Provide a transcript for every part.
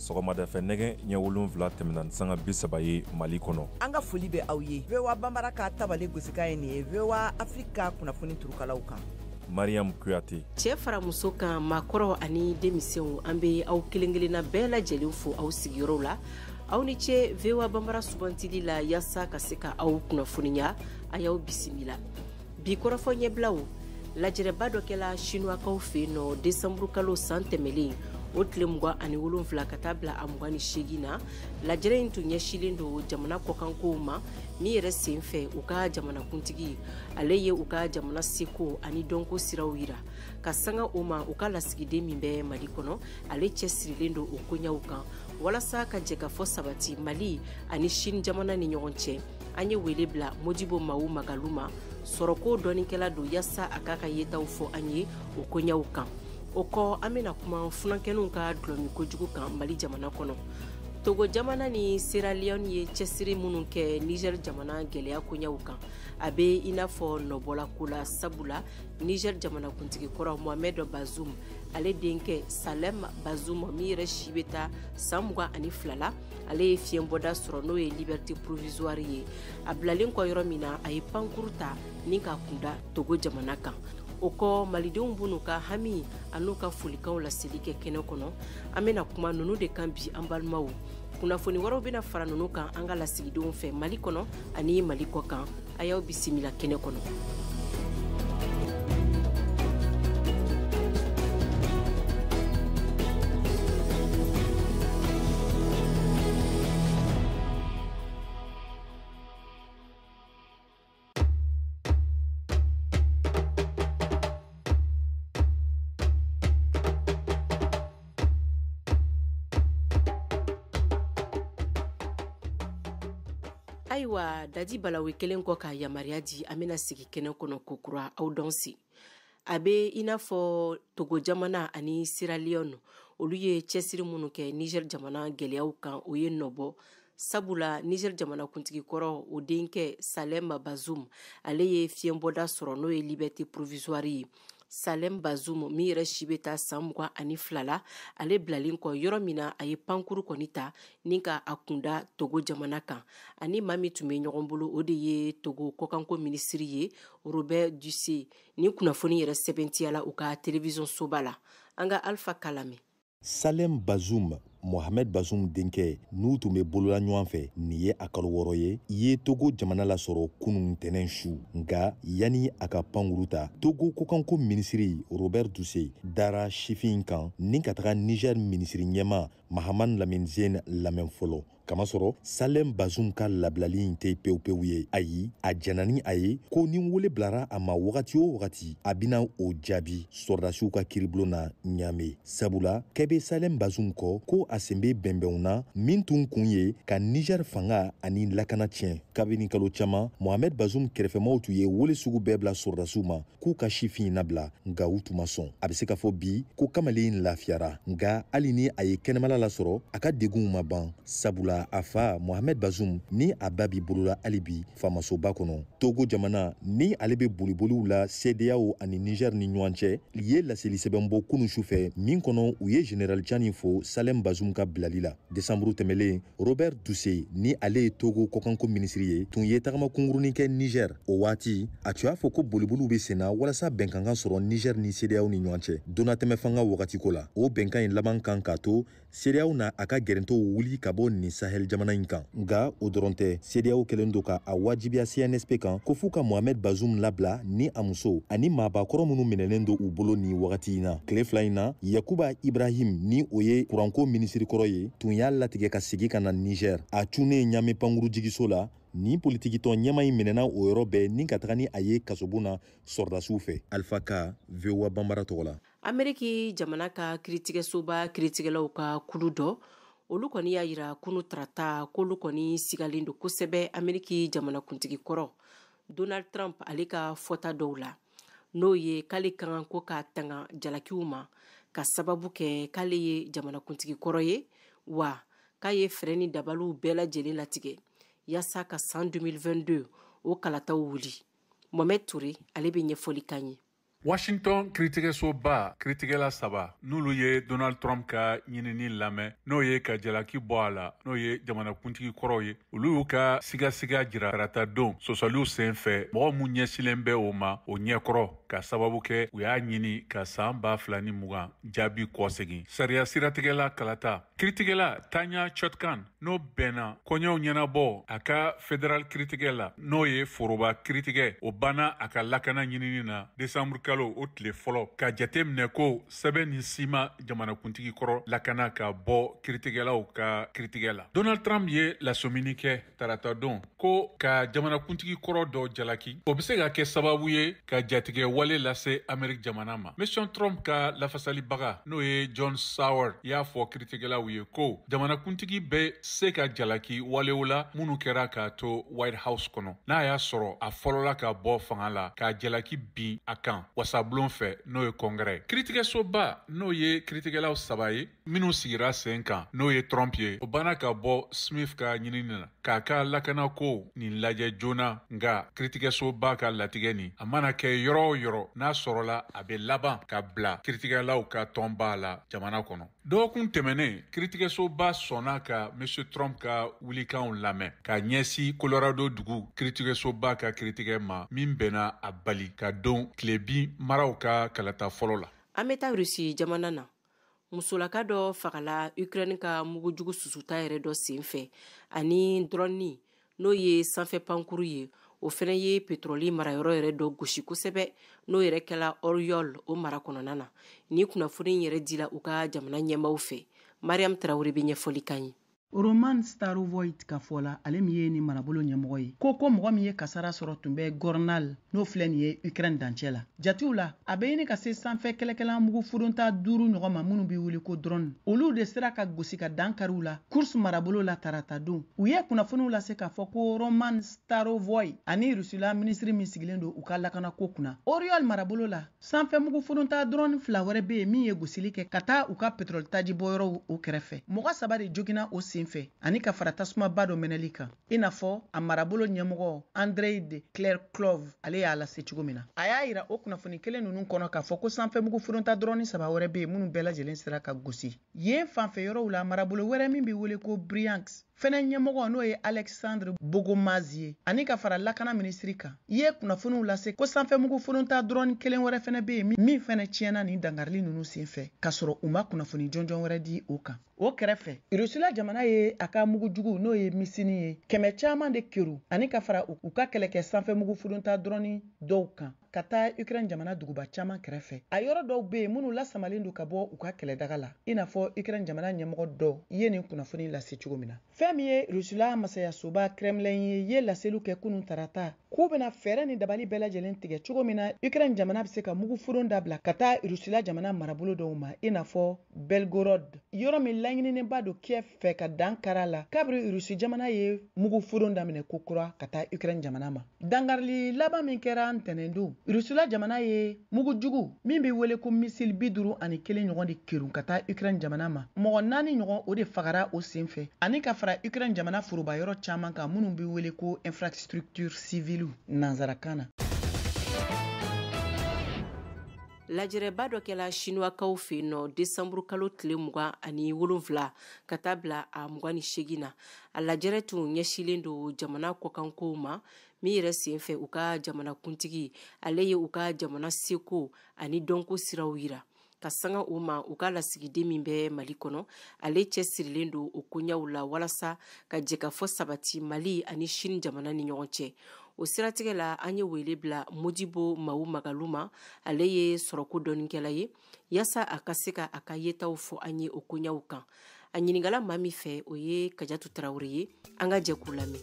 sɔgɔmada fɛ nɛgɛ ɲɛ 7 tɛmɛna sanga 30 ye Mali kɔnɔ. An ka foli bɛ aw ye. VOA Bambara ka tabale gosika ye nin ye VOA Afrika kunnafoni turukalaw kan. Mariam Kuyate. Cɛ fara muso kan maakɔrɔ ani denmisɛnw an bɛ aw kelenkelenna bɛɛ lajɛlen fo aw sigiyɔrɔw la. Aw ni ce VOA Bambara sugantili la yaasa ka se ka aw kunnafoniya a y'aw bisimila. Bi kɔrɔfɔ ɲɛbilaw lajɛrɛba dɔ kɛla Chinois-kaw fɛ yen nɔ décembre kalo san tɛmɛlen o tile 27 ka taa bila a 28 na lajɛrɛ in tun ɲɛsilen do jamana kɔkankow ma min yɛrɛ sen fɛ u ka jamanakuntigi ale ye u ka jamana seko ani dɔnko siraw yira ka sanga o ma u ka lasigiden min bɛ Mali kɔnɔ ale cɛ sirilen do o koɲaw kan walasa ka jɛ ka fɔ sabati Mali ani Chine jamana ni ɲɔgɔn cɛ an ye wele bila Modibo Mawu Magalu ma sɔrɔko dɔnikɛla do yaasa a ka yetaw fɔ an ye o koɲaw kan o kɔ an bɛna kuma funankɛninw ka dulɔmi kojugu kan Mali jamana kɔnɔ. Togo jamana ni Sierra Leone ye cɛsiri minnu kɛ Niger jamana gɛlɛya koɲaw kan a bɛ i n'a fɔ nɔbɔla ko la sabula Niger jamanakuntigi kɔrɔ Mohamed Bazoum ale denkɛ Salem Bazoum min yɛrɛ si bɛ taa san 22 la ale ye fiɲɛbɔda sɔrɔ n'o ye liberté provisoire ye a bilalen kɔ yɔrɔ min na a ye pankuru ta ni ka kunda Togo jamana kan. O kɔ malidenw b'u ka hami an'u ka folikaw laseli kɛ kɛnɛ kɔnɔ an bɛna kuma ninnu de kan bi an balimaw kunnafoni wɛrɛw bɛna fara ninnu kan an ka lasigidenw fɛ Mali kɔnɔ ani Mali kɔ kan a y'aw bisimila kɛnɛ kɔnɔ. Ayiwa Dadi Balawe kelen kɔ ka yamaruya di an bɛna sigi kɛnɛ kɔnɔ kokura aw dɔn si a bɛ i n'a fɔ Togo jamana ani Sierra Leone olu ye cɛsiri minnu kɛ Niger jamana gɛlɛyaw kan o ye nɔbɔ sabula Niger jamanakuntigi kɔrɔ o denkɛ Salem Bazoum ale ye fiɲɛbɔda sɔrɔ n'o ye liberté provisoire ye Salem Bazoum min yɛrɛ si bɛ taa san 22 la ale bilalen kɔ yɔrɔ min na a ye pankuru kɔni ta ni ka a kunda Togo jamana kan ani maa min tun bɛ ɲɔgɔn bolo o de ye Togo kɔkanko minisiri ye Robert Dussé ni kunnafoni yɛrɛ sɛbɛntiyala u ka télévision soba la an ka Alpha Kalame. Salem Bazoum Mohamed Bazoum denkɛ n'u tun bɛ bolola ɲɔgɔn fɛ nin ye a kalo 6 ye ye Togo jamana la sɔrɔ kunun tɛnɛn su nka yani a ka pankuru ta Togo kɔkanko minisiri Robert Dussé dara sifin kan ni ka taga Niger minisiri ɲɛma Mahaman Lamine Zene lamɛn fɔlɔ kamasɔrɔ Salem Bazoum ka labilali in tɛ pewu ye ayi a jɛnna ni a ye ko ni wele bilara a ma wagati o wagati a bɛna o jaabi sɔrdasiw ka kiribulon na ɲaame sabula kɛbɛ Salem Bazoum kɔ ko a sen bɛ bɛnbɛnw na min tun kun ye ka Niger fanga ani lakana tiɲɛ kabini kalo caman Mohamed Bazoum kɛrɛfɛmaw tun ye wele sugu bɛɛ bila sɔrdasiw ma k'u ka sifin nabila nka u tun ma sɔn a bɛ se ka fɔ bi ko kamalen lafiyara nka hali ni a ye kɛnɛmala lasɔrɔ a ka degunw ma ban sabula a fa Mohamed Bazoum ni a ba b'i bolola hali bi faamasoba kɔnɔ Togo jamana ni ale bɛ boliboliw la CEDEAO ani Niger ni ɲɔgɔn cɛ ye laseli sɛbɛn bɔ kunun sufɛ min kɔnɔ u ye Général Tchani fo Salem Bazoum ka bilali la décembre tɛmɛlen Robert Dussé ni ale ye Togo kɔkanko minisiri ye tun ye tagama kungurunin kɛ Niger o waati a tun y'a fɔ ko boliboliw bɛ senna walasa bɛnkan ka sɔrɔ Niger ni CEDEAO ni ɲɔgɔn cɛ donatɛmɛ fanga wagati ko la o bɛnkan in laban kan k'a to CEDEAO na a ka gɛrɛntɔw wuli ka bɔ nin Sahel jamana in kan nka o dɔrɔn tɛ CEDEAO kɛlen do ka a wajibiya CNSP kan ko f'u ka Mohamed Bazoum labila ni a muso ani maabakɔrɔ minnu minɛlen do u bolo ni wagati in na tile 2 in na Yakuba Ibrahim ni o ye kuranko minisiri kɔrɔ ye tun y'a latigɛ ka sigi ka na Niger a cunen ɲame pankuru jigiso la ni politikitɔn ɲɛma in minɛna o yɔrɔ bɛɛ ni ka taga ni a ye kasobon na sɔrdasiw fɛ Alpha Ka VOA Bambara tɔgɔ la. Ameriki jamana ka kiritigɛsoba kiritigɛlaw ka kulu dɔ olu kɔni y'a yira kunu tarata k'olu kɔni sigalen do kosɛbɛ Ameriki jamanakuntigi kɔrɔ Donald Trump ale ka fɔta dɔw la n'o ye k'ale kan ko ka tanga jalakiw ma ka sababu kɛ k'ale ye jamanakuntigi kɔrɔ ye wa k'a ye fɛɛrɛ ni dabaliw bɛɛ lajɛlen latigɛ yaasa ka san 2022 o kalataw wuli Mohamed Touré ale bɛ ɲɛfɔli kan ye. Washington critique la saba n'olu ye Donald Trump ka ɲinini lamɛn n'o ye ka jalaki bɔ a la n'o ye jamanakuntigi kɔrɔw ye olu y'u ka sigasiga jira karata don sɔsɔliw sen fɛ mɔgɔ mun ɲɛsilen bɛ o ma o ɲɛkɔrɔ ka sababu kɛ u y'a ɲini ka san 2020 jaabi kɔsegin sariya siratigɛla kalata kiritigɛla Tanya Chutkan n'o bɛnna kɔɲɔw ɲɛnabɔ a ka federal kiritigɛ la n'o ye foroba kiritigɛ o banna a ka lakana ɲinini na desanburu kalo o tile fɔlɔ ka jate minɛ ko sɛbɛn ni sima jamanakuntigi kɔrɔ lakana ka bɔ kiritigɛlaw ka kiritigɛ la. Donald Trump ye lasomini kɛ tarata don ko ka jamanakuntigi kɔrɔ dɔ jalaki o bɛ se ka kɛ sababu ye ka jatigɛ wale lase Amerika jamana ma. Mission Trump ka lafasalibaga n'o ye John Sauer y'a fɔ kiritigɛlaw ye ko jamanakuntigi bɛ se ka jalaki walew la minnu kɛra k'a to White House kɔnɔ n'a y'a sɔrɔ a fɔlɔla ka bɔ fanga la ka jalaki bin a kan wasabulon fɛ n'o ye kɔngrɛ. Kiritigɛsoba n'o ye kiritigɛlaw saba ye minnu sigira sen kan n'o ye Trump ye o banna ka bɔ Smith ka ɲinini na k'a ka lakanako nin lajɛ joona nga kiritigɛsoba ka latigɛ nin a mana kɛ yɔrɔ o yɔrɔ n'a sɔrɔla a bɛ laban ka bila kiritigɛlaw ka tɔnba la jamana kɔnɔ. Dɔgɔkun tɛmɛnen kiritigɛsoba sɔnna ka Mr. Trump ka wulikanw lamɛn ka ɲɛsi Colorado dugu kiritigɛsoba ka kiritigɛ ma min bɛnna a bali ka don tilebin maraw ka kalata fɔlɔ la. An bɛ taa Rusi jamana na musolaka dɔ fagala Ukraine ka mugujugu susuta yɛrɛ dɔ senfɛ ani drone n'o ye sanfɛ pankuru ye o fana ye pétrole marayɔrɔ yɛrɛ dɔ gosi kosɛbɛ n'o yɛrɛ kɛla Oriol o mara kɔnɔna na ni kunnafoni yɛrɛ dila u ka jamana ɲɛmaw fɛ. Mariam Traoré bɛ ɲɛfɔli kan ye. Roman Starovoyt ka fɔ la ale min ye ni marabolo ɲɛmɔgɔ ye ko mɔgɔ min ye kasara sɔrɔ tun bɛ Gornal n'o filɛ nin ye Ukraine dancɛ la. Jatiw la a bɛ ɲini ka se sanfɛ kɛlɛkɛlan mugu furunta 5 ɲɔgɔn ma minnu bɛ wele ko drone. Olu de sera ka gosi ka dankariw la course marabolo la tarata don. U ye kunnafoniw lase k'a fɔ ko Roman Starovoyt ani Rusila ministre min sigilen don u ka lakanako kunna. Oriol marabolo la sanfɛ mugu furunta drone 2 wɛrɛ bɛ yen min ye gosili kɛ ka taa u ka pétrole taji bɔyɔrɔw o kɛrɛfɛ. Mɔgɔ 3 de jogina o sen fɛ ani ka fara tasuma ba dɔ mɛnɛli kan i n'a fɔ a marabolo ɲɛmɔgɔ Andrei de Clerclov ale y'a lase cogo min na. A y'a yira o kunnafoni kelen ninnu kɔnɔ k'a fɔ ko sanfɛ mugu furunta drone 3 wɛrɛ bɛ yen minnu bɛɛ lajɛlen sera ka gosi. Yen fanfɛ yɔrɔw la marabolo wɛrɛ min bɛ wele ko Bryansk fɛnɛ ɲɛmɔgɔ n'o ye Alexandre Bogomazie ani ka fara lakana ministri kan i ye kunnafoniw lase ko sanfɛ mugu furunta drone kelen wɛrɛ fɛnɛ bɛ yen min fɛnɛ tiɲɛna nin dangarili ninnu senfɛ k'a sɔrɔ u ma kunnafoni jɔnjɔn wɛrɛ di o kan. O kɛrɛfɛ Rusila jamana ye a ka mugujugu n'o ye misini ye 100 caman de keru ani ka fara u ka kɛlɛkɛ sanfɛ mugu furunta drone dɔw kan ka taa Ukraine jamana duguba caman kɛrɛfɛ. A yɔrɔ dɔw bɛ yen minnu lasamalen don ka bɔ u ka kɛlɛdaga la i n'a fɔ Ukraine jamana ɲɛmɔgɔ dɔw ye nin kunnafoni lase cogo min na. Fɛn min ye Rusila masayasoba Kremlin ye laseliw kɛ kunun tarata k'u bɛna fɛɛrɛ ni dabali bɛɛ lajɛlen tigɛ cogo min na Ukraine jamana bɛ se ka mugu furun dabila ka taa Rusila jamana marabolo dɔw ma i n'a fɔ Belgorod yɔrɔ min laɲininenba don Kiev fɛ ka dan kara la kabiri Rusi jamana ye mugu furun daminɛ ko kura ka taa Ukraine jamana ma. Dangarili laban min kɛra ntɛnɛn don Rusila jamana ye mugujugu min bɛ wele ko missile 51 ɲɔgɔn de kerun ka taa Ukraine jamana ma. Mɔgɔ 4 ɲɔgɔn o de fagara o senfɛ ani ka fara Ukraine jamana foroba yɔrɔ caman kan minnu bɛ wele ko infrastructure civile nanzarakan na. Lajɛrɛba dɔ kɛla Chinoisakaw fɛ yen nɔ desanburu kalo tile 27 ka taa bila a 28 na. A lajɛrɛ tun ɲɛsilen don jamana kɔkankow ma min yɛrɛ sen fɛ u ka jamana kuntigi ale ye u ka jamana seko ani dɔnko siraw yira. Ka sanga o ma u ka lasigiden min bɛ Mali kɔnɔ ale cɛ sirilen don o koɲaw la walasa ka jɛkafɔ sabati Mali ani Chine jamana ni ɲɔgɔn cɛ. O siratigɛ la an ye wele bila Modibo Mawu Magalu ma ale ye sɔrɔko dɔnikɛla ye yasa a ka se ka a ka yetaw fɔ an ye o koɲaw kan. A ɲiningala maa min fɛ o ye Kajatu Traoré ye an ka jɛ k'u lamɛn.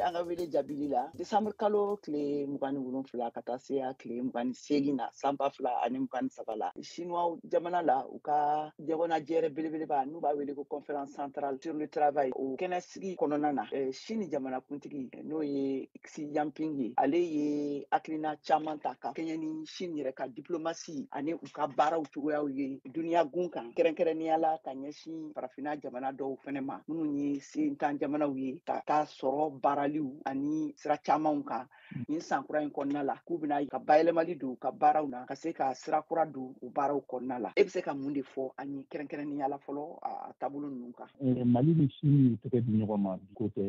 An ka wele jabili la desanburu kalo tile 27 ka taa se a tile 28 na sanba 2023 la Chinois jamana la u ka ɲɛgɔnnajɛrɛ belebeleba n'u b'a wele ko conférence centrale sur le travail o kɛnɛsigi kɔnɔna na Chine jamana kuntigi n'o ye Xi Jinping ye ale ye hakilina caman ta ka kɛɲɛ ni Chine yɛrɛ ka diplomasi ani u ka baaraw cogoyaw ye duniya gun kan kɛrɛnkɛrɛnnenya la ka ɲɛsin farafinna jamana dɔw fɛnɛ ma minnu ye sentan jamanaw ye ka taa sɔrɔ baara journaliw ani sira camanw kan nin san kura in kɔnɔna la k'u bɛna ka bayɛlɛmali don ka baaraw na ka se ka sira kura don u baaraw kɔnɔna la e bɛ se ka mun de fɔ ani kɛrɛnkɛrɛnnenya la fɔlɔ a taabolo ninnu kan. Mali ni Sini tɛgɛ di ɲɔgɔn ma bi ko tɛ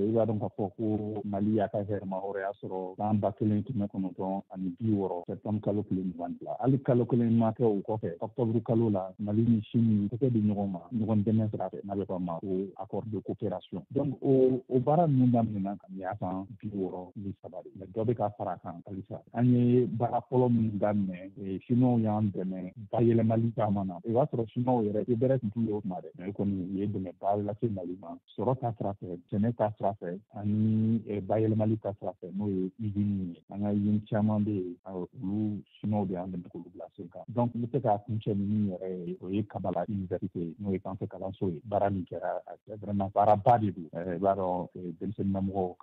i b'a dɔn k'a fɔ ko Mali y'a ka hɛrɛma hɔrɔnya sɔrɔ san 1990 ani 60 septembre kalo 22 hali kalo 1 ma kɛ o kɔfɛ octobre kalo la Mali ni Sini tɛgɛ di ɲɔgɔn ma ɲɔgɔn dɛmɛ sira fɛ n'a bɛ fɔ ma ko accord de coopération donc o baara ninnu daminɛna ka y'a san 60 ni 3 de dɔ bɛ ka fara kan halisa an ye baara fɔlɔ minnu daminɛ Chinois y'an dɛmɛ bayɛlɛmali caman na i b'a sɔrɔ Chinois yɛrɛ i bɛrɛ tun t'u ye o tuma dɛ mais kɔni u ye dɛmɛba lase Mali ma sɔrɔ ta sira fɛ sɛnɛ ta sira fɛ ani bayɛlɛmali ta sira fɛ n'o ye usine ye an ka usine caman bɛ yen olu Chinois de y'an dɛmɛ k'olu bila sen kan donc n bɛ se k'a kuncɛ ni min yɛrɛ ye o ye Kabala université n'o ye sanfɛ kalanso ye baara min kɛra vraiment baaraba de don i b'a dɔn denmisɛnninlamɔgɔw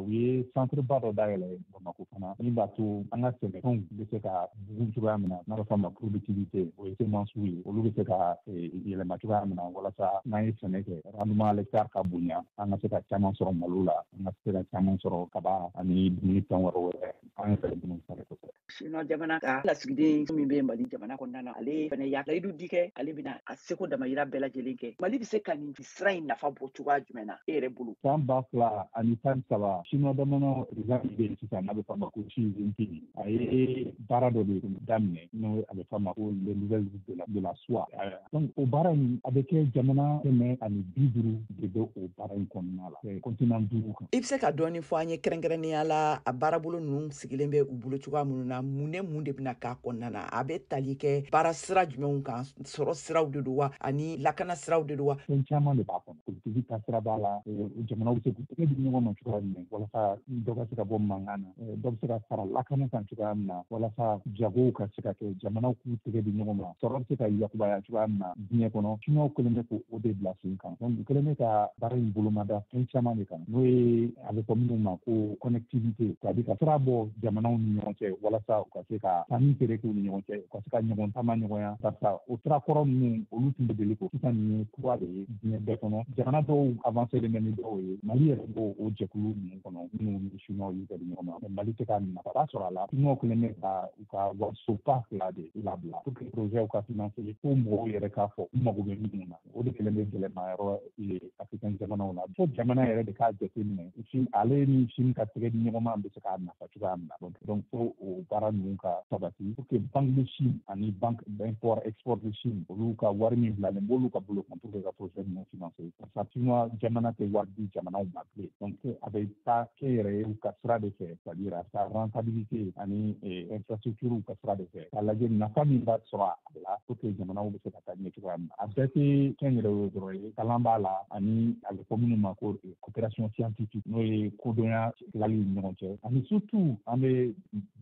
u ye centre ba dɔ dayɛlɛ Bamakɔ fana min b'a to an ka sɛnɛfɛnw bɛ se ka bugun cogoya min na n'a bɛ fɔ a ma productivité o ye semences ye olu bɛ se ka yɛlɛma cogoya min na walasa n'an ye sɛnɛ kɛ rendement à l'hectare ka bonya an ka se ka caman sɔrɔ malo la an ka se ka caman sɔrɔ kaba ani dumuni fɛn wɛrɛw an yɛrɛ minnu sɛnɛ kosɛbɛ. Chinois jamana ka lasigiden min bɛ Mali jamana kɔnɔna na ale fana y'a layidu di kɛ ale bɛna a seko damayira bɛɛ lajɛlen kɛ Mali bɛ se ka nin sira in nafa bɔ cogoya jumɛn na e yɛrɛ bolo. San 2000 ani 13 Chinois jamana président bɛ yen sisan n'a bɛ fɔ a ma ko Xi Jinping a ye baara dɔ de daminɛ n'o a bɛ fɔ a ma ko les nouvelles de la soie donc o baara in a bɛ kɛ jamana 150 de bɛ o baara in kɔnɔna la continent 5 kan. I bɛ se ka dɔɔni fɔ an ye kɛrɛnkɛrɛnnenya la a baarabolo ninnu sigilen bɛ u bolo cogoya minnu na mun de bɛna k'a kɔnɔna na a bɛ tali kɛ baara sira jumɛnw kan sɔrɔ siraw de don wa ani lakana siraw de don wa. Fɛn caman de b'a kɔnɔ politique ta sira b'a la jamanaw bɛ se k'u tɛgɛ di ɲɔgɔn ma cogoya min na walasa dɔ ka se ka bɔ mankan na dɔ bɛ se ka fara lakana kan cogoya min na walasa jagow ka se ka kɛ jamanaw k'u tɛgɛ di ɲɔgɔn ma sɔrɔ bɛ se ka yakubaya cogoya min na diɲɛ kɔnɔ Chinois kelen bɛ k'o de bila sen kan donc u kelen bɛ ka baara in bolomada fɛn caman de kan n'o ye a bɛ fɔ minnu ma ko connectivité c'est-à-dire ka sira bɔ jamanaw ni ɲɔgɔn cɛ walasa u ka se ka sanni feere k'u ni ɲɔgɔn cɛ u ka se ka ɲɔgɔn taama ɲɔgɔnya barisa o sira kɔrɔ ninnu olu tun bɛ deli ko sisan nin ye kura de ye diɲɛ bɛɛ kɔnɔ jamana dɔw avancé bɛ ni dɔw ye Mali yɛrɛ b'o o jɛkulu ninnu kɔnɔ minnu ni Chinois y'u kɛ di ɲɔgɔn ma mais Mali tɛ ka nafa sɔrɔ a la Chinois kelen bɛ ka u ka warisoba fila de labila pour que projet ka financer fo mɔgɔw yɛrɛ k'a fɔ u mago bɛ minnu na o de kelen bɛ gɛlɛmayɔrɔ ye africain jamanaw la fo jamana yɛrɛ de k'a jateminɛ ale ni Chine ka tɛgɛ di ɲɔgɔn ma bɛ se k'a nafa cogoya min na donc fo o baara ninnu ka sabati pour que banque de Chine ani banque d'import export de Chine olu ka wari min bilalen b'olu ka bolo kan pour que ka projet ninnu financer parce que Chinois jamana tɛ wari di jamanaw ma bilen donc a bɛ taa kɛ yɛrɛ ye u ka sira de fɛ c'est-à-dire a ka rentabilité ani infrastructure ka sira de fɛ k'a lajɛ nafa min b'a sɔrɔ a la pour que jamanaw bɛ se ka taa ɲɛ cogoya min na a bɛɛ tɛ kɛn yɛrɛ ye dɔrɔn ye kalan b'a la ani a bɛ fɔ minnu ma ko coopération scientifique n'o ye kodɔnya tilali ni ɲɔgɔn cɛ ani surtout an bɛ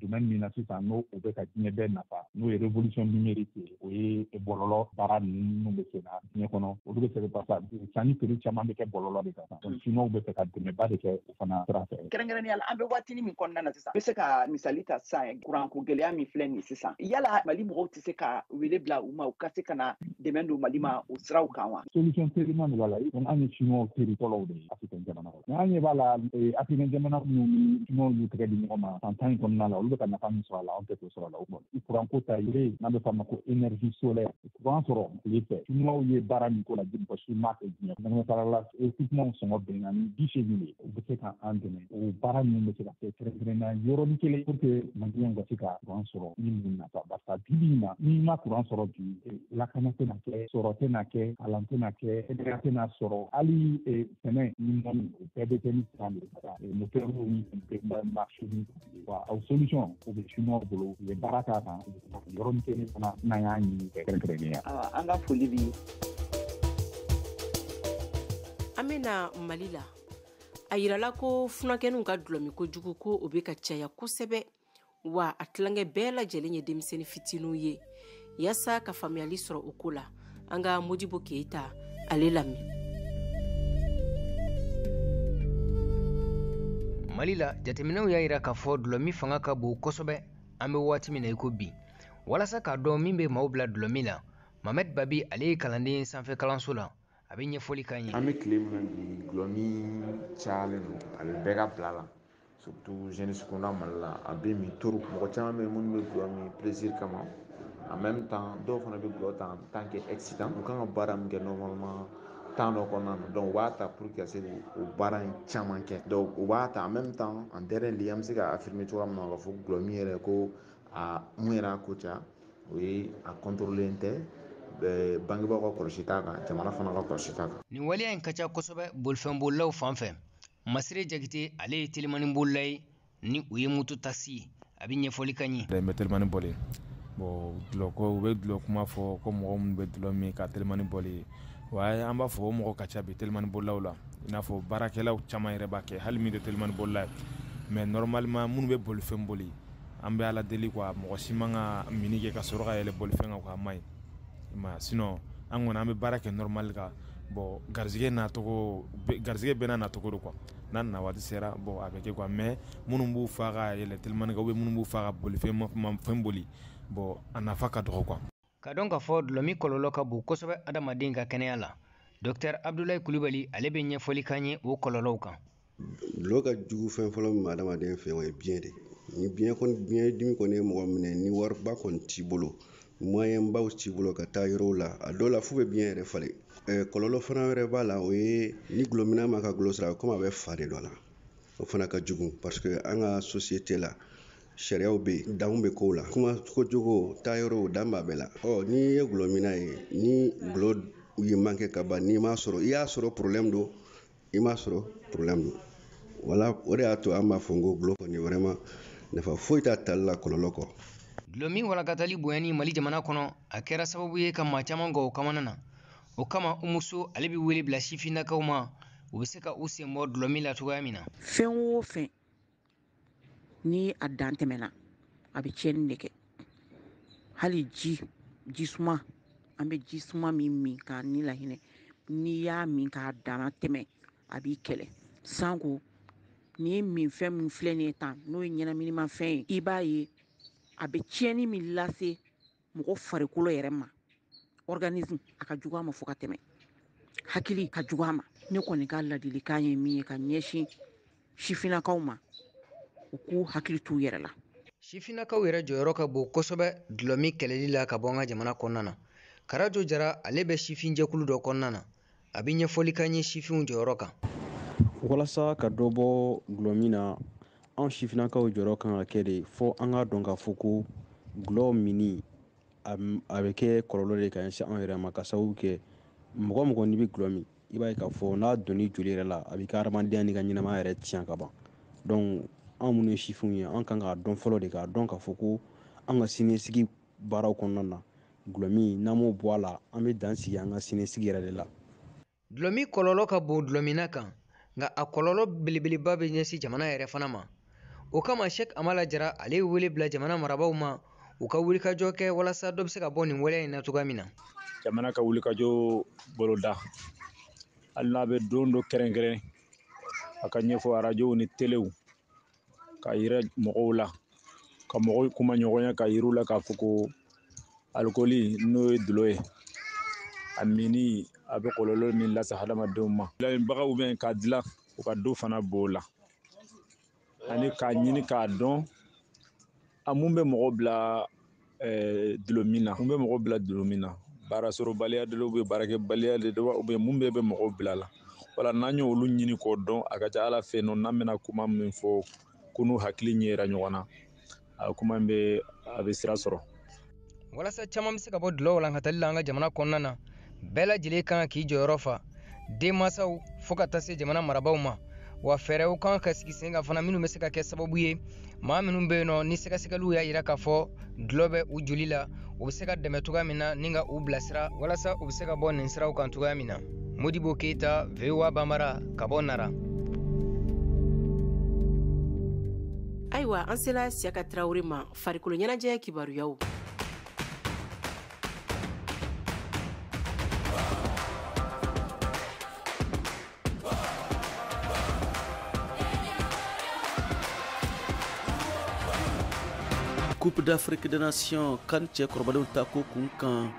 domaine min na sisan n'o o bɛ ka diɲɛ bɛɛ nafa n'o ye révolution numérique ye o ye bɔlɔlɔ baara ninnu bɛ se na diɲɛ kɔnɔ olu bɛ se ka sanni feere caman bɛ kɛ bɔlɔlɔ de kan donc Chinois bɛ fɛ ka dɛmɛba de kɛ o fana sira fɛ. Kɛrɛnkɛrɛnnenya la an bɛ waatini min kɔnɔna na sisan n bɛ se ka misali ta sisan kuranko gɛlɛya min filɛ nin ye sisan yala Mali mɔgɔw tɛ se ka wele bila u ma u ka se ka na dɛmɛ don Mali ma o siraw kan wa. Solution teriman de b'a la donc an ye Chinois teri fɔlɔw de ye africain jamanaw mais an ɲɛ b'a la africain jamana minnu ni Chinois y'u tɛgɛ di ɲɔgɔn ma san 10 in kɔnɔna la olu bɛ ka nafa min sɔrɔ a la an tɛ k'o sɔrɔ a la o kɔni kuranko ta ye n'an bɛ fɔ a ma ko énergie solaire kuran sɔrɔ tile fɛ Chinois ye baara min k'o la jeli si ma kɛ diɲɛ kɔnɔ la équipement sɔngɔ bɛnna ni 80 ye u bɛ se ka an dɛmɛ o baara ninnu bɛ se ka kɛ kɛrɛnkɛrɛnnenya yɔrɔnin kelen pour que maliyɛnw ka se ka kuran sɔrɔ ni mun nafa barisa bi in na n'i ma kuran sɔrɔ bi lakana tɛna kɛ sɔrɔ tɛna kɛ kalan tɛna kɛ ɛdɛya tɛna sɔrɔ hali sɛnɛ ni mɔni o bɛɛ bɛ kɛ ni sisan de ka moteur ni marché ni wa aw solution o bɛ Chinois bolo u ye baara k'a kan yɔrɔnin kelen fana n'an y'a ɲini kɛrɛnkɛrɛnnenya. An ka foli b'i ye. An bɛna Mali la a yirala ko funakɛninw ka dulɔmi kojugu ko o bɛ ka caya kosɛbɛ wa a tilankɛ bɛɛ lajɛlen ye denmisɛnnin fitininw ye yaasa ka faamuyali sɔrɔ o ko la an ka Modibo Keyita ale lamɛn. Mali la jateminɛw y'a yira k'a fɔ dulɔmi fanga ka bon kosɛbɛ an bɛ waati min na i ko bi walasa k'a dɔn min bɛ maaw bila dulɔmi la Mohamed Babi ale ye kalanden sanfɛ kalanso la a a bɛ ɲɛfɔli k'an ye. An bɛ tile min na bi gulɔmi cayalen don a bɛ bɛɛ ka bila la surtout jeunesse kunda Mali la a bɛ min toro mɔgɔ caman bɛ yen minnu bɛ gulɔmi plaisir kama en même temps dɔw fana bɛ gulɔ ta en tant que excitant u kan ka baara min kɛ normalement temps dɔ kɔnɔna na donc u b'a ta pour que ka se o baara in caman kɛ donc u b'a ta en même temps en dernier lieu an bɛ se ka affirmer cogoya min na k'a fɔ gulɔmi yɛrɛ ko a mun yɛrɛ a ko ca o ye a contrôler tɛ bangebaaw ka kɔlɔsi t'a kan jamana fana ka kɔlɔsi t'a kan. Nin waleya in ka ca kosɛbɛ bolifɛnbolilaw fan fɛ. Masire Jakite ale ye telimani bolila ye ni u ye moto taxi ye a bɛ ɲɛfɔli k'an ye. N bɛ telimani boli bon dulɔ ko u bɛ dulɔ kuma fɔ ko mɔgɔ minnu bɛ dulɔ min ka telimani boli wa an b'a fɔ o mɔgɔ ka ca bi telimani bolilaw la i n'a fɔ baarakɛlaw caman yɛrɛ b'a kɛ hali min tɛ telimani bolila ye mais normalement minnu bɛ bolifɛn boli an bɛ ala deli quoi mɔgɔ si man ka mini kɛ ka sɔrɔ ka yɛlɛ bolifɛn kan k'a maɲi sinon an kɔni an bɛ baara kɛ normal kan bon garizigɛ bɛɛ n'a nacogo don quoi n'a nana waati sera bon a bɛ kɛ quoi mais minnu b'u fa ka yɛlɛ telimani kan ou bien minnu b'u fa ka bolifɛn boli bon a nafa ka dɔgɔ quoi. Ka dɔn k'a fɔ dulɔmi kɔlɔlɔ ka bon kosɛbɛ adamaden ka kɛnɛya la Dr Abdoulaye Kulibali ale bɛ ɲɛfɔli k'an ye o kɔlɔlɔw kan. Dulɔ ka jugu fɛn fɔlɔ min adamaden fɛ o ye biyɛn de ni biyɛn dimi kɔni ye mɔgɔ minɛ ni wariba kɔni t'i bolo moyen baw t'i bolo ka taa yɔrɔw la a dɔw la f'u bɛ biyɛn yɛrɛ falen kɔlɔlɔ fana wɛrɛ b'a la o ye ni gulɔmina ma ka gulɔ sira comme a bɛ fa de dɔ la o fana ka jugu parce que an ka société la sariyaw bɛ yen danw bɛ kow la kuma kojogo taa yɔrɔw dan b'a bɛɛ la n'i ye gulɔmina ye ni gulɔ ye manqué ka ban n'i m'a sɔrɔ i y'a sɔrɔ problème don i m'a sɔrɔ problème don wala o de y'a to an b'a fɔ n ko gulɔ kɔni vraiment nafa foyi t'a tali la kɔlɔlɔ kɔ. Dulɔmi walakatali bonyani Mali jamana kɔnɔ a kɛra sababu ye ka maa caman gɔ o kamana na o kama Umuso ale bɛ wele bila sifinnakaw ma u bɛ se ka u sen bɔ dulɔmi la cogoya min na. Fɛn o fɛn ni a dan tɛmɛna a bɛ tiɲɛni de kɛ hali ji suma an bɛ ji suma min k'a ni lahinɛ n'i y'a min k'a dama tɛmɛ a b'i kɛlɛ sanko ni min fɛn min filɛ nin ye tan n'o ye ɲɛnaminimafɛn ye i b'a ye a bɛ tiɲɛni min lase mɔgɔ farikolo yɛrɛ ma organisme a ka jugu a ma fo ka tɛmɛ hakili ka jugu a ma ne kɔni ka ladilikan ye min ye ka ɲɛsin sifinnakaw ma u k'u hakili t'u yɛrɛ la. Sifinnakaw yɛrɛ jɔyɔrɔ ka bon kosɛbɛ dulɔmi kɛlɛli la ka bɔ an ka jamana kɔnɔna na. Karajo Jara ale bɛ sifin jɛkulu dɔ kɔnɔna na a bɛ ɲɛfɔli k'an ye sifinw jɔyɔrɔ kan. Walasa ka dɔ bɔ gulɔmi na anw sifinnakaw jɔyɔrɔ kan ka kɛ de fɔ an ka dɔn k'a fɔ ko gulɔ mini a bɛ kɛ kɔlɔlɔ de ka ɲɛsin anw yɛrɛ ma ka sababu kɛ mɔgɔ n'i bɛ gulɔ min i b'a ye k'a fɔ n'a donni joli yɛrɛ la a b'i ka hadamadenya n'i ka ɲɛnamaya yɛrɛ tiɲɛ ka ban donc anw minnu ye sifinw ye an kan k'a dɔn fɔlɔ de k'a dɔn k'a fɔ ko an ka siniɲɛsigi baaraw kɔnɔna na gulɔmi n'an m'o bɔ a la an bɛ dan sigi an ka siniɲɛsigi yɛrɛ de la. Dulɔmi kɔlɔlɔ ka bon dulɔmina kan nka a kɔlɔlɔ belebeleba bɛ ɲɛsin jamana yɛrɛ fana ma o kama Sheikh Amala Jara ale ye wele bila jamana marabaaw ma u ka wulikajɔ kɛ walasa dɔ bɛ se ka bɔ nin waleya in na cogoya min na. Jamana ka wulikajɔ boloda hali n'a bɛ don dɔ kɛrɛnkɛrɛn a ka ɲɛfɔ arajow ni telew ka yira mɔgɔw la ka mɔgɔw kuma ɲɔgɔnya ka yir'u la k'a fɔ ko alikoli n'o ye dulɔ ye a mini a bɛ kɔlɔlɔ min lase hadamadenw ma dilanbagaw bɛ k'a dilan u ka do fana b'o la ani k'a ɲini k'a dɔn a mun bɛ mɔgɔ bila dulɔmin na mun bɛ mɔgɔ bila dulɔmin na baara sɔrɔbaliya de bɛ baarakɛbaliya de don ou bien mun bɛ mɔgɔ bila la wala n'an y'olu ɲini k'o dɔn a ka ca ala fɛ yen nɔ n'an bɛna kuma min fɔ ko n'u hakili ɲɛra ɲɔgɔn na a kuma a bɛ sira sɔrɔ. Walasa caman bɛ se ka bɔ dulɔ walankatali la an ka jamana kɔnɔna na bɛɛ lajɛlen kan k'i jɔyɔrɔ fa denmansaw fo ka taa se jamana marabaaw ma wa fɛɛrɛw kan ka sigi sen kan fana minnu bɛ se ka kɛ sababu ye maa minnu bɛ yen nɔ ni sɛgɛsɛgɛliw y'a jira k'a fɔ dulɔ bɛ u joli la u bɛ se ka dɛmɛ cogoya min na ni ka u bilasira walasa u bɛ se ka bɔ nin siraw kan cogoya min na. Modibo Keita, VOA Bambara, ka bɔ Nara. Ayiwa an sela Siyaka Tarawele ma farikolo ɲɛnajɛ kibaruyaw. Coupe d'Afrique des Nations kan cɛ kɔrɔbalenw ta ko kun kan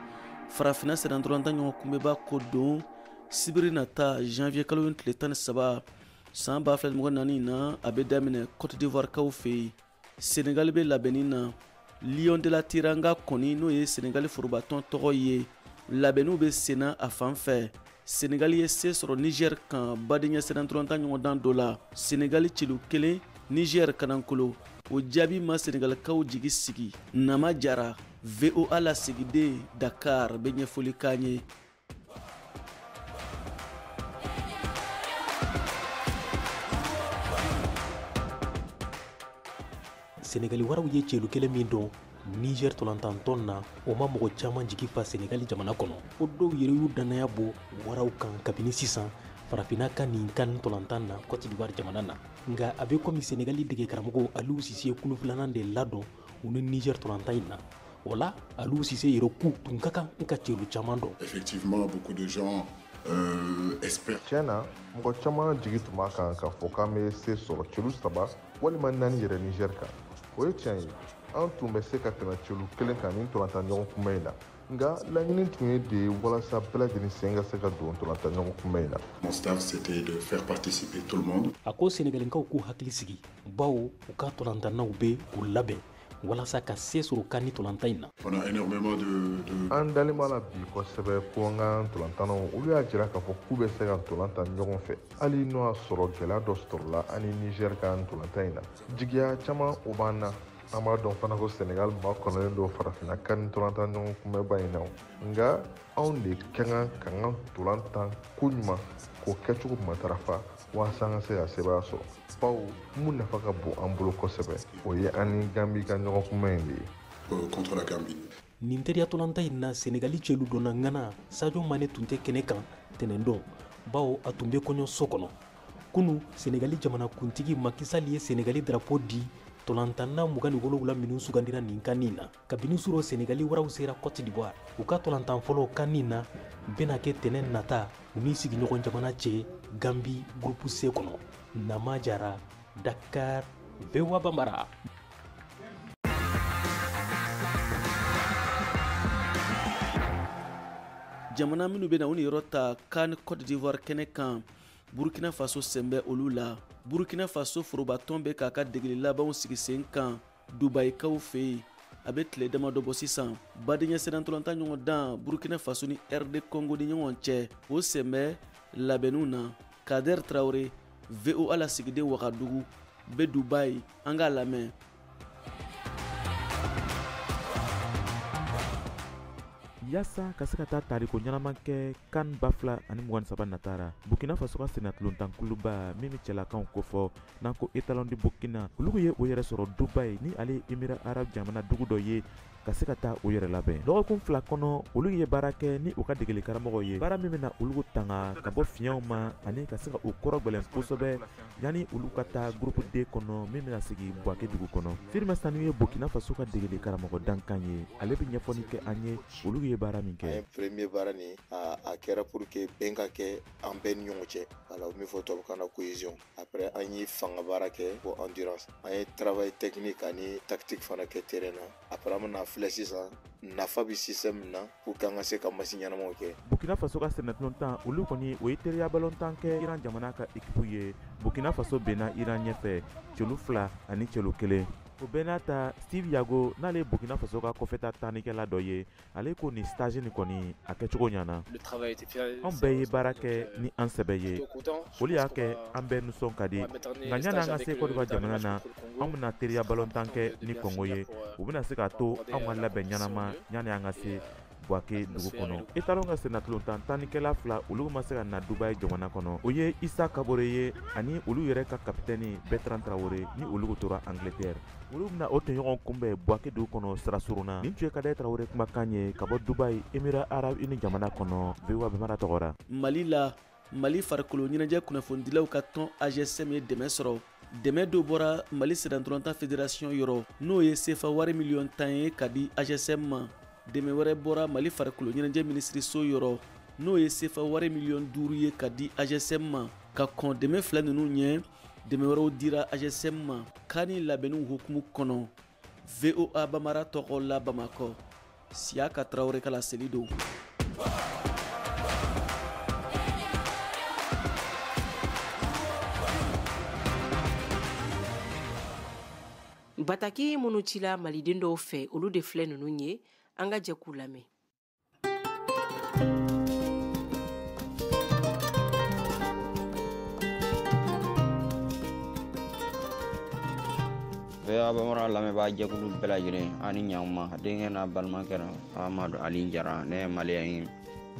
farafinna sɛnɛ dɔrɔn ta ɲɔgɔn kunbɛba ko don sibiri nata janvier kalo tile 13 san 2024 na a bɛ daminɛ Côte d'Ivoire kaw fɛ yen. Senegal bɛ labɛnni na. Lion de la Tiranga kɔni n'o ye Senegal forobatɔn tɔgɔ ye. Labɛnniw bɛ senna a fan fɛ. Senegal ye se sɔrɔ Niger kan badenya sɛnɛntɔlɔntan ɲɔgɔndan dɔ la. Senegal cilu 1 Niger kanankolo. O jaabi ma Senegalkaw jigi sigi. Nama Jara VOA lasigiden Dakar bɛ ɲɛfɔli k'an ye. Senegali waraw ye celu kelen min dɔn Niger tɔlantantɔn na o ma mɔgɔ caman jigi fa Senegali jamana kɔnɔ. O dɔw yɛrɛ y'u danaya bɔ waraw kan kabini sisan farafina ka nin kan tɔlantan na Côte d'Ivoire jamana na. Nga a bɛ komi Senegali dege karamɔgɔ Aliou Cissé kulu filanan de ladɔn u ni Niger tɔlantan in na. Wala Aliou Cissé yɛrɛ ku tun ka kan ka celu caman dɔn. Effectivement, beaucoup de gens espèrent. Tiɲɛna mɔgɔ caman jigi tun b'a kan k'a fɔ k'an bɛ se sɔrɔ celu 3 walima 4 yɛrɛ Niger kan. O ye tiɲɛ ye an tun bɛ se ka tɛmɛ celu 1 kan nin tɔlantan ɲɔgɔn kuma in na. Nga laɲini tun ye de walasa bɛɛ lajɛlen sen ka se ka don tɔlantan ɲɔgɔn kuma in na. Mon staff c'était de faire participer tout le monde. A ko Senegalinkaw k'u hakili sigi bawo u ka tɔlantannaw bɛ u labɛn walasa ka se sɔrɔ kan ni tɔlantan in na. On a énormément de an dalen b'a la bi kosɛbɛ ko an ka tɔlantannaw olu y'a jira k'a fɔ k'u bɛ se ka ntolantan ɲɔgɔn fɛ hali n'o y'a sɔrɔ gɛlɛya dɔ sɔrɔla ani Niger ka ntolantan in na. Jigiya caman o b'an na. An b'a dɔn fana ko Senegal ma kɔnɔlen don farafina kan ni ntolantan ɲɔgɔn kunbɛba in na. Nga anw de ka kan k'an ka ntolantan ko ɲuman k'o kɛcogo matarafa walasa an ka se ka sebaya sɔrɔ. Bawo mun nafa ka bon an bolo kosɛbɛ o ye an ni Gambi ka ɲɔgɔn kuma in de ye. Contre la Gambie. Nin teriya tɔlantan in na Senegali celu donna ŋana Sadio Mane tun tɛ kɛnɛ kan tɛnɛn dɔn bawo a tun bɛ kɔɲɔ so kɔnɔ. Kunu Senegali jamana kuntigi Macky Sall ye Senegali drapeau di tɔlantanna 27 minnu sugandira nin kan nin na. Kabini suro Senegali waraw sera Côte d'Ivoire u ka tɔlantan fɔlɔ kan nin na bɛna kɛ tɛnɛn nata u ni sigiɲɔgɔn jamana cɛ Gambi groupe C kɔnɔ. Nama Jara, Dakar, VOA Bambara. Jamana minnu bɛ na u ni yɔrɔ ta CAN Côte d'Ivoire kɛnɛ kan Burkina Faso sɛnbɛ olu la. Burkina Faso forobatɔn bɛ k'a ka degeli labanw sigi sen kan Dubaïkaw fɛ yen. A bɛ tile damadɔ bɔ sisan. Badenya sɛnɛntɔlɔntan ɲɔgɔn dan Burkina Faso ni RD Congo ni ɲɔgɔn cɛ. O sɛnbɛ labɛnniw na. Kader Traoré, VOA lasigiden Wagadugu bɛ Dubaï an k'a lamɛn. Yasa ka se ka taa tariko ɲɛnama kɛ CAN 2023 natara Burkina Faso ka senatulontan kuluba min bɛ cɛlakanw kofɔ n'an ko Etalon di Burkina olu ye o yɛrɛ sɔrɔ Dubaï ni ale Émirats Arabes jamana dugu dɔ ye ka se ka taa o yɛrɛ labɛn. Dɔgɔkun 2 kɔnɔ olu ye baara kɛ ni u ka degeli karamɔgɔ ye baara min bɛna olu tanga ka bɔ fiɲɛw ma ani ka se ka u kɔrɔ gwɛlɛn kosɛbɛ yanni olu ka taa groupe D kɔnɔ min bɛna sigi Buake dugu kɔnɔ. Firima Sanu ye Burkina Faso ka degeli karamɔgɔ dankan ye ale bɛ ɲɛfɔli kɛ an ye olu ye baara min kɛ. Premier baara nin a kɛra pour que bɛn ka kɛ an bɛɛ ni ɲɔgɔn cɛ ala min fɔ tubabukan na cohésion. Après an ye fanga baara kɛ pour endurance an ye travail technique ani tactique fana kɛ terrain na. Après an bɛna filɛ sisan nafa bi système na pour que an ka se ka machine ɲɛnamaw kɛ. Burkina Faso ka sɛnɛtulontan olu kɔni o ye teriya balontan kɛ Iran jamana ka équipe ye. Burkina Faso bɛnna Iran ɲɛfɛ celu 2 ani celu 1. O bɛɛ n'a ta Steve Yago n'ale ye Burkina Faso ka kɔfɛta tannikɛla dɔ ye ale ko nin stage nin kɔni a kɛcogo ɲana. Anw bɛɛ ye baara kɛ ni an sɛbɛ ye olu y'a kɛ an bɛɛ nisɔn ka di nka ɲani an ka se Côte d'Ivoire jamana na an bɛna teriya balontan kɛ ni Congo ye u bɛna se k'a to an ka labɛn ɲanama ɲani an ka se Buake dugu kɔnɔ. Etalon ka senatulontan tannikɛla 2 olu ma se ka na Dubaï jamana kɔnɔ o ye Issa Kabore ye ani olu yɛrɛ ka kapitɛni Bertrand Traoré ni olu tora Angleterre. Olu bɛna o tɔɲɔgɔn kunbɛn Buake dugu kɔnɔ sira surunna. Nin tun ye Kader Traoré kumakan ye ka bɔ Dubaï Émirats Arabes Unis jamana kɔnɔ VOA Bambara tɔgɔra. Mali la Mali farikolo ɲɛnajɛ kunnafonidilaw ka tɔn AGSM ye dɛmɛ sɔrɔ. Dɛmɛ dɔ bɔra Mali sɛnɛntɔlɔntan fédération yɔrɔ n'o ye CFA wari miliyɔn 10 ye ka di AGSM ma. Dɛmɛ wɛrɛ bɔra Mali farikolo ɲɛnajɛ minisiriso yɔrɔ n'o ye CFA wari miliyɔn 5 ye ka di AGSM ma. Ka kɔn dɛmɛ 2 ninnu ɲɛ dɛmɛ wɛrɛw dira AGSM ma kani labɛnniw hukumu kɔnɔ. VOA Bambara tɔgɔ la Bamakɔ Siaka Traoré ka laseli don. bataki minnu cila maliden dɔw fɛ olu de filɛ ninnu ye an ka jɛ k'u lamɛn. Bamara lamɛnbaa jɛkulu bɛɛ lajɛlen ani ɲankuma denkɛ n'a balimakɛ Amadu Ali Jara ne ye maliyɛn ye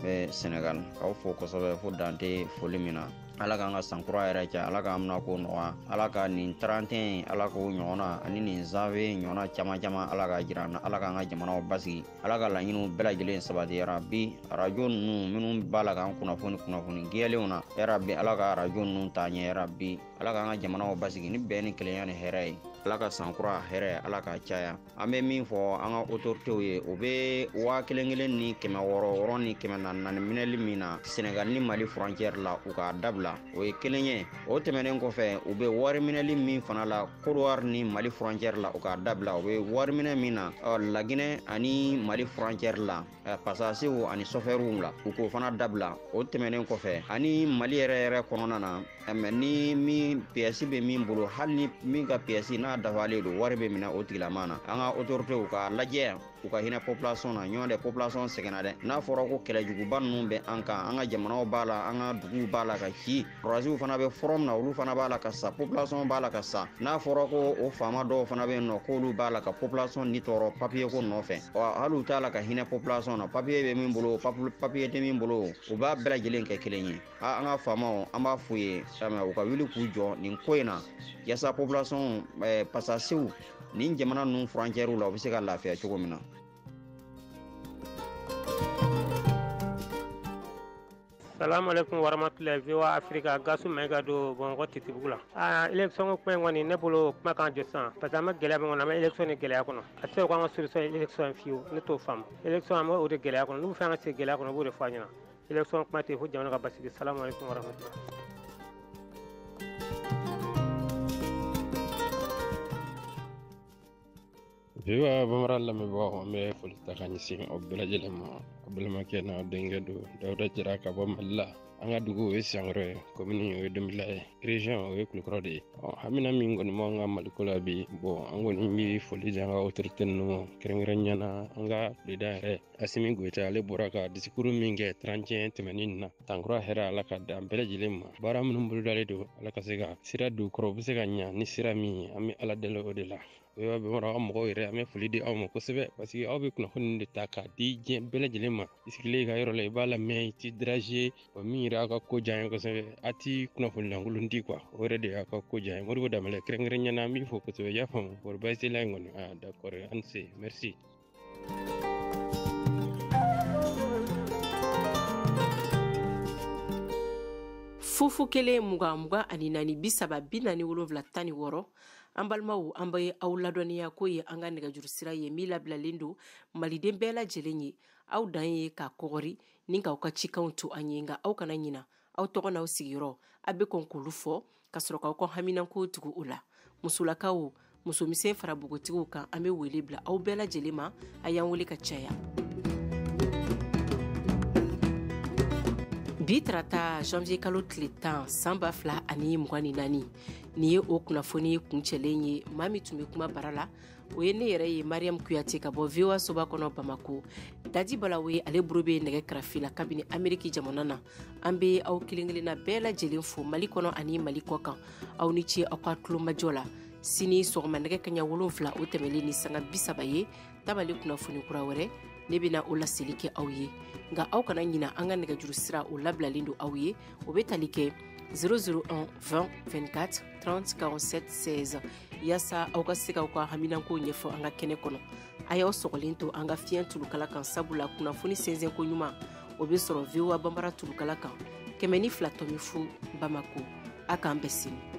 bɛ Senegal k'aw fo kosɛbɛ fo dante foli min na. Ala k'an ka sankura yɛrɛ cɛ, Ala k'an mina ko nɔgɔya, Ala ka nin 31 Ala k'o ɲɔgɔnna ani nin janvier ɲɔgɔnna caman caman Ala ka jira an na, Ala k'an ka jamanaw basigi, Ala ka laɲiniw bɛɛ lajɛlen sabati yarabi. Radio ninnu minnu b'a la k'an kunnafoni gɛlɛnw na yarabi, Ala ka radio ninnu taa ɲɛ yarabi, Ala k'an ka jamanaw basigi ni bɛn ni kelenya ni hɛrɛ ye, Ala ka sankura hɛrɛ Ala ka caya. An bɛ min fɔ an ka autorités ye, o bɛ 1000 ni 600 ni 400 minɛli min na Senegal ni Mali frontière la u ka dabila. O ye kelen ye. O tɛmɛnen kɔfɛ u bɛ wari minɛli min fana la Côte d'Ivoire ni Mali frontière la u ka dabila. O bɛ wari minɛ min na Laginɛ ani Mali frontière la passagew ani chauffeurs la u k'o fana dabila. O tɛmɛnen kɔfɛ ani Mali yɛrɛ kɔnɔna na ni min pièce bɛ min bolo hali ni min ka pièce n'a dafalen don wari bɛ minɛ o tigilama na. An ka autorités u ka lajɛ u ka hinɛ population na, ɲɔgɔn dɛ population sɛgɛnna dɛ. N'a fɔra ko kɛlɛjuguba ninnu bɛ an kan, an ka jamanaw b'a la, an ka duguw b'a la ka ci, rasiw fana bɛ forum na olu fana b'a la ka sa, population b'a la ka sa. N'a fɔra ko o faama dɔw fana bɛ yen nɔ k'olu b'a la ka population ni tɔɔrɔ papier ko nɔfɛ, hali u t'a la ka hinɛ population na, papier bɛ min bolo papier tɛ min bolo, u b'a bɛɛ lajɛlen kɛ kelen ye. An ka faamaw an b'a f'u ye u ka wuli k'u jɔ nin ko in na yasa population passagew nin jamana ninnu frontière la u bɛ se ka lafiya cogo min na. Salamu alaikum warahmatullahi VOA Africa gasu mega do bongo titibugu la election ko en woni ne bolo kuma kan josan parce que ma gele ba ngona ma election ni gele akono ase ko ngam solution election fiu ne to fam election am o de gele akono nu fa ngase gele akono bo de fanyana election kuma te fu jamana ka basigi. Salamu alaikum warahmatullahi. VOA Bamara lamɛnbagaw an bɛ foli ta ka ɲɛsin aw bɛɛ lajɛlen ma, a balimakɛ n'a denkɛ don Dawuda Jara ka bɔ Mali la. An ka dugu o ye Sankɔrɔ ye, commune o ye Dombila ye, région o ye Kulukɔrɔ de ye. Hamina min kɔni b'an ka Maliko la bi, an kɔni bɛ foli di an ka autorité ninnu kɛrɛnkɛrɛnnenya na an ka président yɛrɛ Asimi Goyita, ale bɔra ka discours min kɛ 31 tɛmɛnin na, sankura hɛrɛ Ala ka da an bɛɛ lajɛlen ma. Baara minnu bolodalen don Ala ka se ka sira don kɔrɔ, u bɛ se ka ɲa ni sira min ye, an bɛ Ala deli o de la. VOA Bamara aw mɔgɔw yɛrɛ an bɛ foli di aw ma kosɛbɛ parce que aw bɛ kunnafoni de ta k'a di diɲɛ bɛɛ lajɛlen ma. I sigilen i ka yɔrɔ la i b'a lamɛn, i ti déranger, min yɛrɛ aw ka ko diya n ye kosɛbɛ, a ti kunnafoni lankolon di quoi, o yɛrɛ de y'aw ka ko diya n ye. Modibo Danbɛlɛ kɛrɛnkɛrɛnnenya na an b'i fo kosɛbɛ, i y'a faamu, kɔri baasi t'i la in kɔni d'accord an se merci. Fufu kelen mugan ani naani 30 47 16 an balimaw an bɛ aw ladɔnniya ko ye an ka nɛgɛjuru sira ye min labilalen don maliden bɛɛ lajɛlen ye. Aw dan ye ka kɔgɔri ni k'aw ka cikanw to an ye, nka aw kana ɲina aw tɔgɔ n'aw sigiyɔrɔ a bɛ kɔn k'olu fɔ ka sɔrɔ k'aw ka haminanko tugu o la. Musolakaw musomisɛn fara bogotigiw kan an bɛ wele bila aw bɛɛ lajɛlen ma, a y'an wele ka caya. Bi tarata janvier kalo tile 10 san 2024 ni ye o kunnafoni kuncɛlen ye. Maa min tun bɛ kuma bara la o ye ne yɛrɛ ye Mariam Kuyate ka bɔ VOA soba kɔnɔ Bamako. Daji Balawe ale buru bɛ nɛgɛ karafi la kabini Ameriki jamana na. An bɛ aw kelen kelenna bɛɛ lajɛlen fo Mali kɔnɔ ani Mali kɔ kan. Aw ni ce aw ka tulomajɔ la. Sini sɔgɔma nɛgɛ kaɲa 7 o tɛmɛlen ni sanga 30 ye tabali kunnafoni kura wɛrɛ ne bɛna o laseli kɛ aw ye. Nka aw kana ɲina an ka nɛgɛjuru sira o labilalen don aw ye. O bɛ tali kɛ 001 20 24 30 47 16 yasa aw ka se k'aw ka haminanko ɲɛfɔ an ka kɛnɛ kɔnɔ. A y'aw sɔgɔlen to an ka fiɲɛ tulukala kan sabula kunnafoni sɛnsɛnko ɲuman o bɛ sɔrɔ VOA Bambara tulukala kan 102.0 Bamako. A k'an bɛɛ sini.